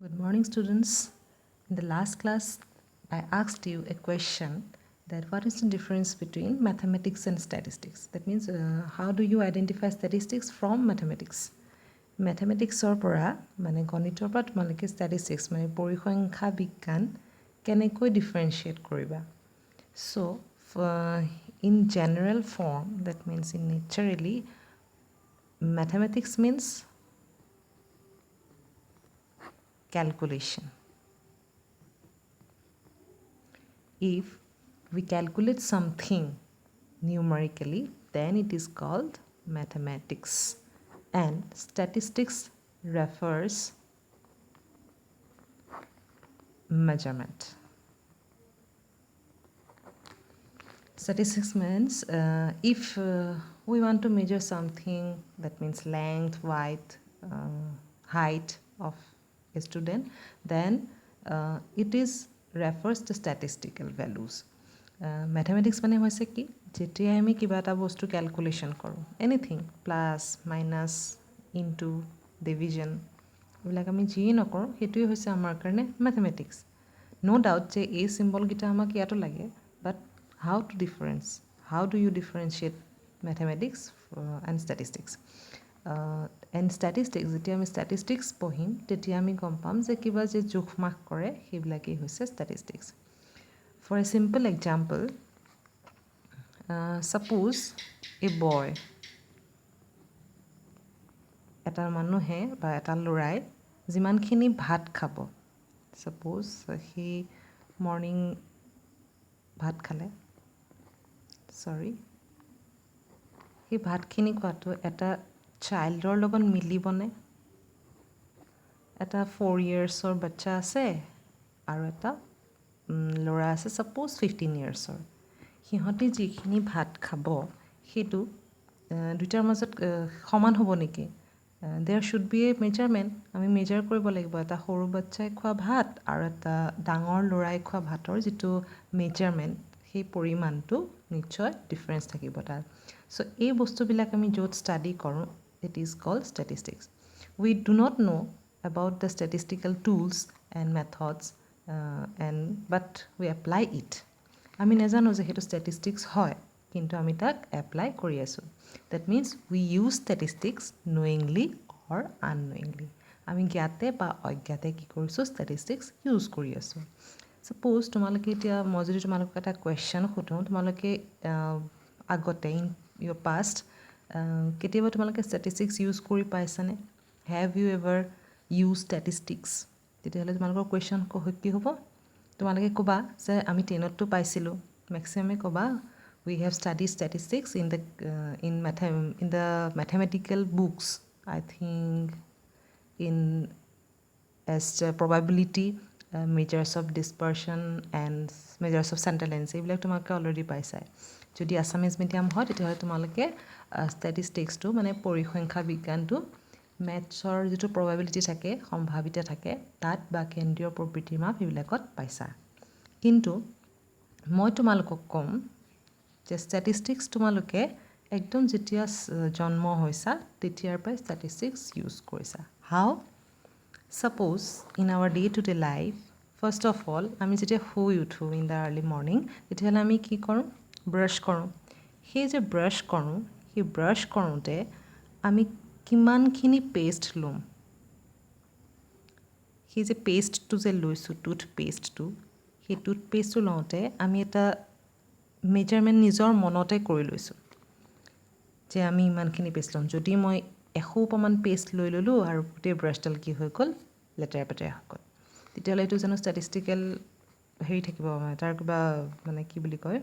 Good morning, students. In the last class, I asked you a question that what is the difference between mathematics and statistics? That means, how do you identify statistics from mathematics? Mathematicsৰ পৰা মানে গণিতৰ পৰা তোমালোকে statistics মানে পৰিসংখ্যা বিজ্ঞান কেনেকৈ differentiate কৰিবা? So, in general form, that means in naturally, mathematics means calculation. If we calculate something numerically, then it is called mathematics. And statistics refers measurement. Statistics means if we want to measure something, that means length, width, height of a student, then it is refers to statistical values. Mathematics মানে হৈছে কি যেতিয়া আমি কিবা এটা বস্তু calculation কৰোঁ anything plus minus into division এইবিলাক আমি যি নকৰোঁ সেইটোৱে হৈছে আমাৰ কাৰণে মেথমেটিক্স নো ডাউট যে এই চিম্বলকেইটা আমাক ইয়াতো লাগে বাট how to difference, how do you differentiate mathematics and statistics? And statistics, যেতিয়া আমি statistics পঢ়িম তেতিয়া আমি গম পাম যে কিবা যে জোখমাখ কৰে সেইবিলাকেই হৈছে statistics. For a simple example, suppose a boy, এটা মানুহে বা এটা ল'ৰাই যিমানখিনি ভাত খাব, suppose সি মৰ্নিং ভাত খালে, সৰি সেই ভাতখিনি খোৱাটো এটা চাইল্ডৰ লগত মিলিবনে এটা 4 ইয়াৰ্ছৰ বাচ্চা আছে আৰু এটা ল'ৰা আছে ছাপোজ 15 ইয়াৰ্ছৰ সিহঁতে যিখিনি ভাত খাব সেইটো দুটাৰ মাজত সমান হ'ব নেকি there should be a measurement আমি মেজাৰ কৰিব লাগিব এটা সৰু বাচ্চাই খোৱা ভাত আৰু এটা ডাঙৰ ল'ৰাই খোৱা ভাতৰ যিটো মেজাৰমেণ্ট সেই পৰিমাণটো নিশ্চয় ডিফাৰেঞ্চ থাকিব তাৰ সো এই বস্তুবিলাক আমি য'ত ষ্টাডি কৰোঁ it is called statistics we do not know' about the statistical tools and methods and but we apply it আমি নাজানো যে সেইটো statistics হয় কিন্তু আমি তাক এপ্লাই কৰি আছো that means we use statistics knowingly or unknowingly আমি জ্ঞাতে বা অজ্ঞাতে কি কৰিছো statistics use কৰি আছো suppose তোমালোকে এতিয়া মই যদি তোমালোকক এটা question সুধো তোমালোকে আগতে in your past কেতিয়াবা তোমালোকে statistics use কৰি পাইছানে have you ever use statistics তেতিয়াহ'লে তোমালোকৰ কুৱেশ্যন কি হ'ব তোমালোকে ক'বা যে আমি 10ত তো পাইছিলোঁ ম্যাক্সিমামে ক'বা we have studied statistics in the mathematical books I think in as probability measures of dispersion and measures of central length এইবিলাক তোমালোকে অলৰেডি পাইছাই যদি আছামিজ মিডিয়াম হয় তেতিয়াহ'লে তোমালোকে ষ্টেটিষ্টিক্সটো মানে পৰিসংখ্যা বিজ্ঞানটো মেথছৰ যিটো প্ৰবাবিলিটি থাকে সম্ভাৱিতা থাকে তাত বা কেন্দ্ৰীয় প্ৰবৃত্তিৰ মাপ এইবিলাকত পাইছা কিন্তু মই তোমালোকক ক'ম যে ষ্টেটিষ্টিক্স তোমালোকে একদম যেতিয়া জন্ম হৈছা তেতিয়াৰ পৰাই ষ্টেটিষ্টিক্স ইউজ কৰিছা how suppose in our day to day life first of all আমি যেতিয়া শুই উঠোঁ ইন দ্য আৰ্লি মৰ্ণিং তেতিয়াহ'লে আমি কি কৰোঁ ব্ৰাছ কৰোঁ সেই যে ব্ৰাছ কৰোঁ সেই ব্ৰাছ কৰোঁতে আমি কিমানখিনি পেষ্ট ল'ম সেই যে পেষ্টটো যে লৈছোঁ টুথপেষ্টটো সেই টুথপেষ্টটো লওঁতে আমি এটা মেজাৰমেণ্ট নিজৰ মনতে কৰি লৈছোঁ যে আমি ইমানখিনি পেষ্ট ল'ম যদি মই এসোপামান পেষ্ট লৈ ল'লোঁ আৰু গোটেই ব্ৰাছডাল কি হৈ গ'ল লেতেৰা পেতেৰা হৈ গ'ল তেতিয়াহ'লে এইটো জানো ষ্টেটিষ্টিকেল হেৰি থাকিব তাৰ কিবা মানে কি বুলি কয়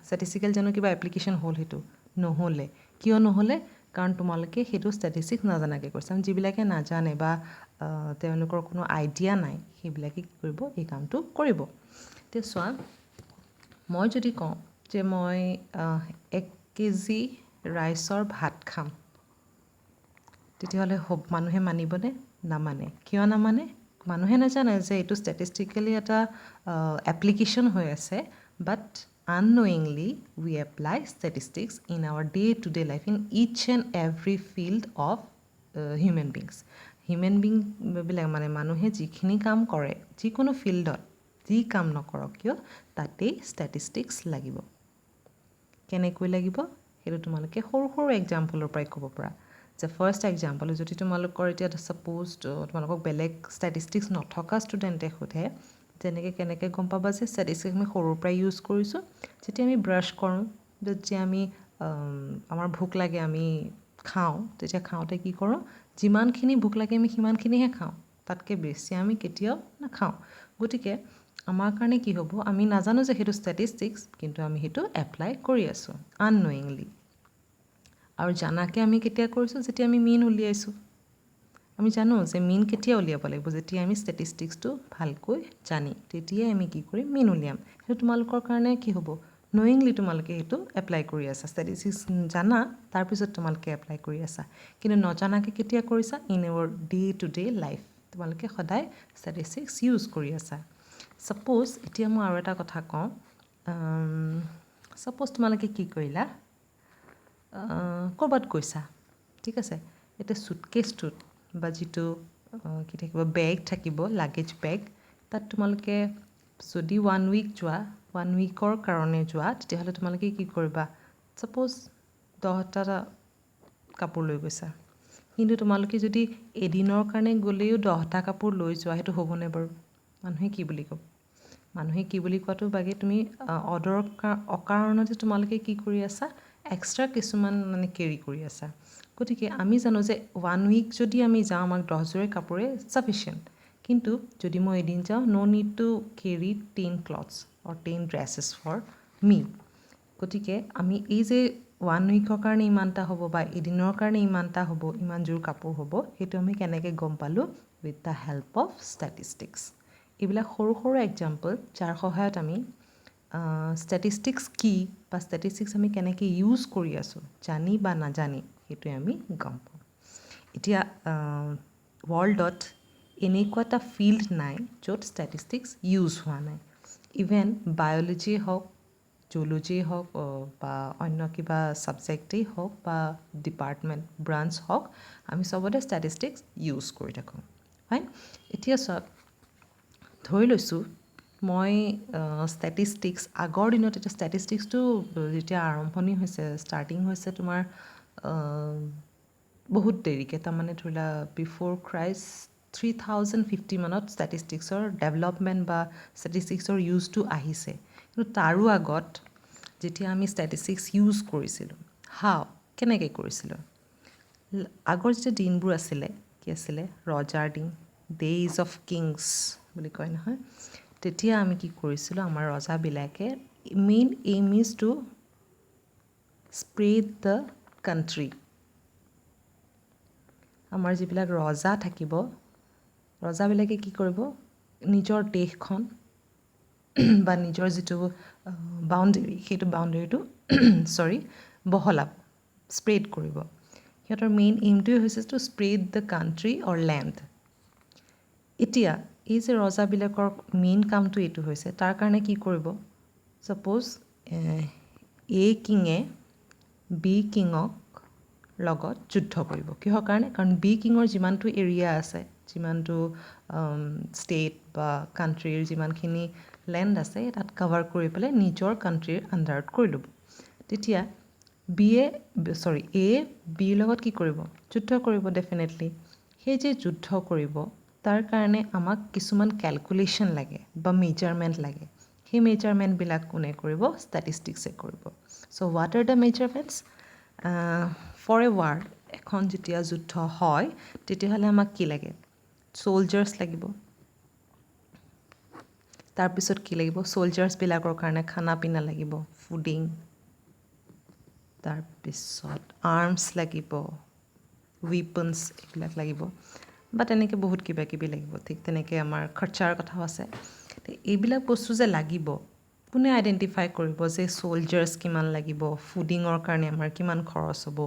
ষ্টেটিষ্টিকেল জানো কিবা এপ্লিকেশ্যন হ'ল সেইটো নহ'লে কিয় নহ'লে কাৰণ তোমালোকে সেইটো ষ্টেটিষ্টিক্স নাজানাকৈ কৰিছা যিবিলাকে নাজানে বা তেওঁলোকৰ কোনো আইডিয়া নাই সেইবিলাকে কি কৰিব এই কামটো কৰিব এতিয়া চোৱা মই যদি কওঁ যে মই 1 কেজি ৰাইচৰ ভাত খাম তেতিয়াহ'লে মানুহে মানিবনে নামানে কিয় নামানে মানুহে নাজানে যে এইটো ষ্টেটিষ্টিকেলি এটা এপ্লিকেশ্যন হৈ আছে বাট unknowingly we apply statistics in our day-to-day life in each and every field of human beings human বিংবিলাক মানে মানুহে যিখিনি কাম কৰে যিকোনো ফিল্ডত যি কাম নকৰক কিয় তাতেই ষ্টেটিষ্টিক্স লাগিব কেনেকৈ লাগিব সেইটো তোমালোকে সৰু সৰু এক্সাম্পলৰ পৰাই ক'ব পৰা যে ফাৰ্ষ্ট এক্সাম্পল যদি তোমালোকৰ এতিয়া ছাপ'জ তোমালোকক বেলেগ ষ্টেটিষ্টিক্স নথকা ষ্টুডেণ্টে সোধে যেনেকৈ কেনেকৈ গম পাবা যে ষ্টেটিষ্টিক্স আমি সৰুৰ পৰাই ইউজ কৰিছোঁ যেতিয়া আমি ব্ৰাছ কৰোঁ যেতিয়া আমি আমাৰ ভোক লাগে আমি খাওঁ তেতিয়া খাওঁতে কি কৰোঁ যিমানখিনি ভোক লাগে আমি সিমানখিনিহে খাওঁ তাতকৈ বেছি আমি কেতিয়াও নাখাওঁ গতিকে আমাৰ কাৰণে কি হ'ব আমি নাজানো যে সেইটো ষ্টেটিষ্টিক্স কিন্তু আমি সেইটো এপ্লাই কৰি আছোঁ আননয়িংলি আৰু জানাকৈ আমি কেতিয়া কৰিছোঁ যেতিয়া আমি মিন উলিয়াইছোঁ আমি জানো যে মিন কেতিয়া উলিয়াব লাগিব যেতিয়া আমি ষ্টেটিষ্টিক্সটো ভালকৈ জানি তেতিয়াই আমি কি কৰিম মিন উলিয়াম সেইটো তোমালোকৰ কাৰণে কি হ'ব নয়িংলি তোমালোকে সেইটো এপ্লাই কৰি আছা ষ্টেটিষ্টিক্স জানা তাৰপিছত তোমালোকে এপ্লাই কৰি আছা কিন্তু নজনাকৈ কেতিয়া কৰিছা in your day to day life তোমালোকে সদায় ষ্টেটিষ্টিক্স ইউজ কৰি আছা ছাপ'জ এতিয়া মই আৰু এটা কথা কওঁ ছাপ'জ তোমালোকে কি কৰিলা ক'ৰবাত গৈছা ঠিক আছে এতিয়া চুটকেছটোত বা যিটো কি থাকিব বেগ থাকিব লাগেজ বেগ তাত তোমালোকে যদি 1 উইক যোৱা 1 উইকৰ কাৰণে যোৱা তেতিয়াহ'লে তোমালোকে কি কৰিবা ছাপ'জ 10টা কাপোৰ লৈ গৈছা কিন্তু তোমালোকে যদি এদিনৰ কাৰণে গ'লেও 10টা কাপোৰ লৈ যোৱা সেইটো হ'বনে বাৰু মানুহে কি বুলি ক'ব মানুহে কি বুলি কোৱাটো বাগে তুমি অকাৰণতে তোমালোকে কি কৰি আছা এক্সট্ৰা কিছুমান মানে কেৰি কৰি আছা গতিকে আমি জানো যে 1 উইক যদি আমি যাওঁ আমাক 10যোৰে কাপোৰে ছাফিচিয়েণ্ট কিন্তু যদি মই এদিন যাওঁ no' need to carry 10 clothes or 10 dresses for me গতিকে আমি এই যে 1 উইকৰ কাৰণে ইমানটা হ'ব বা এদিনৰ কাৰণে ইমানটা হ'ব ইমানযোৰ কাপোৰ হ'ব সেইটো আমি কেনেকৈ গম পালোঁ with the help of statistics এইবিলাক সৰু সৰু এক্সাম্পল যাৰ সহায়ত আমি ষ্টেটিষ্টিক্স কি বা ষ্টেটিষ্টিক্স আমি কেনেকৈ ইউজ কৰি আছোঁ জানি বা নাজানি সেইটোৱে আমি গম পাওঁ এতিয়া ৱৰ্ল্ডত এনেকুৱা এটা ফিল্ড নাই য'ত ষ্টেটিষ্টিক্স ইউজ হোৱা নাই ইভেন বায়'লজিয়ে হওক জুলজিয়ে হওক বা অন্য কিবা ছাবজেক্টেই হওক বা ডিপাৰ্টমেণ্ট ব্ৰাঞ্চ হওক আমি চবতে ষ্টেটিষ্টিক্স ইউজ কৰি থাকোঁ হয় এতিয়া চব ধৰি লৈছোঁ মই ষ্টেটিষ্টিক্স আগৰ দিনত এতিয়া ষ্টেটিষ্টিক্সটো যেতিয়া আৰম্ভণি হৈছে ষ্টাৰ্টিং হৈছে তোমাৰ বহুত দেৰিকৈ তাৰমানে ধৰি লোৱা বিফ'ৰ ক্ৰাইষ্ট 3050 মানত ষ্টেটিষ্টিক্সৰ ডেভেলপমেণ্ট বা ষ্টেটিষ্টিক্সৰ ইউজটো আহিছে কিন্তু তাৰো আগত যেতিয়া আমি ষ্টেটিষ্টিক্স ইউজ কৰিছিলোঁ কেনেকৈ কৰিছিলোঁ আগৰ যেতিয়া দিনবোৰ আছিলে কি আছিলে ৰজাৰ দিন ডেইজ অফ কিংছ বুলি কয় নহয় তেতিয়া আমি কি কৰিছিলোঁ আমাৰ ৰজাবিলাকে main aim is to spread the country আমাৰ যিবিলাক ৰজা থাকিব ৰজাবিলাকে কি কৰিব নিজৰ দেশখন বা নিজৰ যিটো বাউণ্ডেৰী সেইটো বাউণ্ডেৰীটো বহলাব স্প্ৰেড কৰিব সিহঁতৰ মেইন এইমটোৱে হৈছে to spread the country or land এতিয়া এই যে ৰজাবিলাকৰ মেইন কামটো এইটো হৈছে তাৰ কাৰণে কি কৰিব ছাপ'জ এ কিঙে বি কিঙক লগত যুদ্ধ কৰিব কিহৰ কাৰণে কাৰণ বি কিঙৰ যিমানটো এৰিয়া আছে যিমানটো ষ্টেট বা কাণ্ট্ৰিৰ যিমানখিনি লেণ্ড আছে তাত কভাৰ কৰি পেলাই নিজৰ কাণ্ট্ৰিৰ আণ্ডাৰত কৰি ল'ব তেতিয়া এ বিৰ লগত কি কৰিব যুদ্ধ কৰিব ডেফিনেটলি সেই যে যুদ্ধ কৰিব তাৰ কাৰণে আমাক কিছুমান কেলকুলেশ্যন লাগে বা মেজাৰমেণ্ট লাগে সেই মেজাৰমেণ্টবিলাক কোনে কৰিব ষ্টেটিষ্টিক্সে কৰিব so' what are the measurements for a war এখন যেতিয়া যুদ্ধ হয় তেতিয়াহ'লে আমাক কি লাগে চ'লজাৰ্ছ লাগিব তাৰপিছত কি লাগিব চ'লজাৰ্ছবিলাকৰ কাৰণে খানা পিনা লাগিব ফুডিং তাৰপিছত আৰ্মছ লাগিব ৱেপনছ এইবিলাক লাগিব বা তেনেকৈ বহুত কিবা কিবি লাগিব ঠিক তেনেকৈ আমাৰ খৰচাৰ কথাও আছে এইবিলাক বস্তু যে লাগিব কোনে আইডেণ্টিফাই কৰিব যে চ'লজাৰ্ছ কিমান লাগিব ফুডিঙৰ কাৰণে আমাৰ কিমান খৰচ হ'ব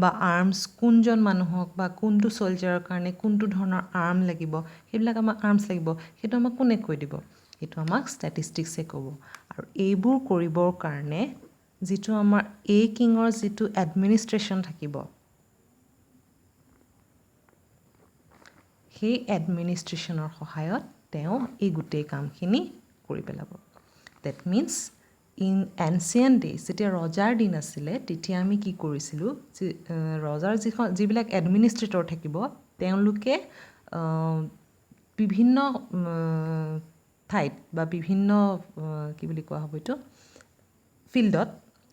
বা আৰ্মছ কোনজন মানুহক বা কোনটো চ'লজাৰৰ কাৰণে কোনটো ধৰণৰ আৰ্ম লাগিব সেইবিলাক আমাক আৰ্মছ লাগিব সেইটো আমাক কোনে কৈ দিব সেইটো আমাক ষ্টেটিষ্টিক্সে ক'ব আৰু এইবোৰ কৰিবৰ কাৰণে যিটো আমাৰ এ কিঙৰ যিটো এডমিনিষ্ট্ৰেশ্যন থাকিব সেই এডমিনিষ্ট্ৰেশ্যনৰ সহায়ত তেওঁ এই গোটেই কামখিনি কৰি পেলাব that means in ancient days যেতিয়া ৰজাৰ দিন আছিলে তেতিয়া আমি কি কৰিছিলোঁ ৰজাৰ যিবিলাক এডমিনিষ্ট্ৰেটৰ থাকিব তেওঁলোকে বিভিন্ন ঠাইত বা বিভিন্ন কি বুলি কোৱা হ'ব এইটো ফিল্ডত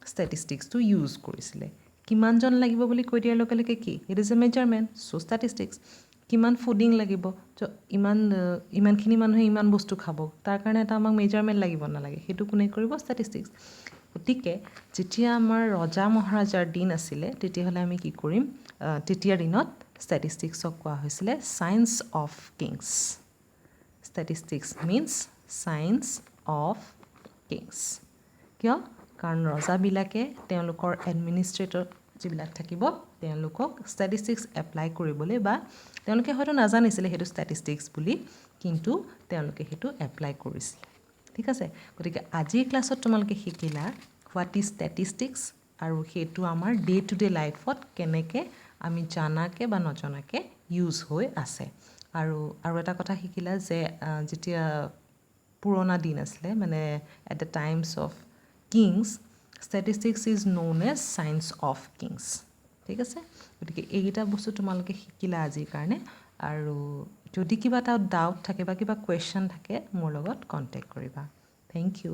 ষ্টেটিষ্টিক্সটো ইউজ কৰিছিলে কিমানজন লাগিব বুলি কৈ দিয়াৰ লগে লগে কি it is a measurement so' statistics কিমান ফুডিং লাগিব ইমানখিনি মানুহে ইমান বস্তু খাব তাৰ কাৰণে এটা আমাক মেজাৰমেণ্ট লাগিব নালাগে সেইটো কোনে কৰিব ষ্টেটিষ্টিক্স গতিকে যেতিয়া আমাৰ ৰজা মহাৰাজাৰ দিন আছিলে তেতিয়াহ'লে আমি কি কৰিম তেতিয়াৰ দিনত ষ্টেটিষ্টিক্সক কোৱা হৈছিলে science of kings statistics means science of Kings কিয় কাৰণ ৰজাবিলাকে তেওঁলোকৰ এডমিনিষ্ট্ৰেটৰ যিবিলাক থাকিব তেওঁলোকক ষ্টেটিষ্টিক্স এপ্লাই কৰিবলৈ বা তেওঁলোকে হয়তো নাজানিছিলে সেইটো ষ্টেটিষ্টিক্স বুলি কিন্তু তেওঁলোকে সেইটো এপ্লাই কৰিছিল ঠিক আছে গতিকে আজিৰ ক্লাছত তোমালোকে শিকিলা হোৱাট ইজ ষ্টেটিষ্টিক্স আৰু সেইটো আমাৰ ডে টু ডে লাইফত কেনেকৈ আমি জানাকৈ বা নজনাকৈ ইউজ হৈ আছে আৰু এটা কথা শিকিলা যে যেতিয়া পুৰণা দিন আছিলে মানে at the times of kings statistics is known as science of kings ঠিক আছে গতিকে এইকেইটা বস্তু তোমালোকে শিকিলা আজিৰ কাৰণে আৰু যদি কিবা এটা ডাউট থাকে বা কিবা কুৱেশ্যন থাকে মোৰ লগত কণ্টেক্ট কৰিবা থেংক ইউ